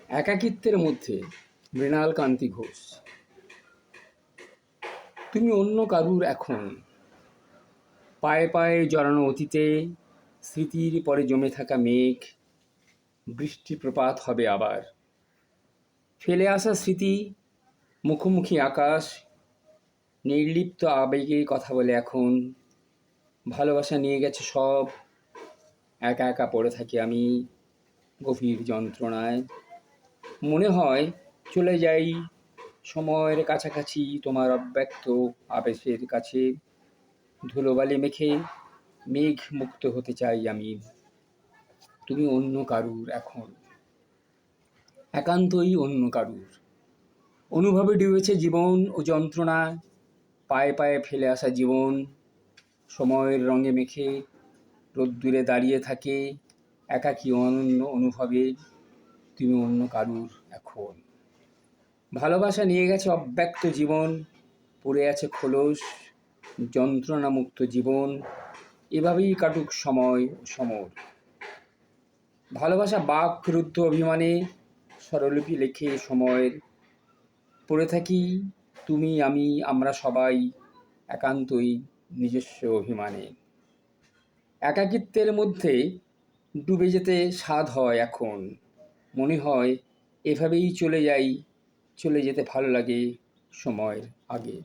একাকিত্বের মধ্যে মৃণাল কান্তি ঘোষ। তুমি অন্য কারুর এখন, পায়ে পায়ে জড়ানো অতীতে, স্মৃতির পরে জমে থাকা মেঘ, বৃষ্টিপ্রপাত হবে আবার। ফেলে আসা স্মৃতি, মুখোমুখি আকাশ, নির্লিপ্ত আবেগে কথা বলে এখন। ভালোবাসা নিয়ে গেছে সব, একা একা পড়ে থাকি আমি গভীর যন্ত্রণায়। মনে হয় চলে যাই সময়ের কাছাকাছি, তোমার অব্যক্ত আবেশের কাছে। ধুলোবালি মেখে মেঘ মুক্ত হতে চাই আমি। তুমি অন্য কারুর এখন, একান্তই অন্য কারুর। অনুভবে ডুবেছে জীবন ও যন্ত্রণা, পায়ে পায়ে ফেলে আসা জীবন সময়ের রঙে মেখে রোদ্দুরে দাঁড়িয়ে থাকে একাকী অনন্য অনুভবে। তুমি অন্য কারুর এখন। ভালোবাসা নিয়ে গেছে অব্যক্ত জীবন, পড়ে আছে খোলস, যন্ত্রণামুক্ত জীবন। এভাবেই কাটুক সময় ও সমর। ভালোবাসা বাকরুদ্ধ অভিমানে স্বরলিপি লেখে সময়ের। পড়ে থাকি তুমি আমি আমরা সবাই একান্তই নিজস্ব অভিমানে। একাকিত্বের মধ্যে ডুবে যেতে স্বাদ হয় এখন। মনে হয় এভাবেই চলে যাই, চলে যেতে ভালো লাগে সময়ের আগে।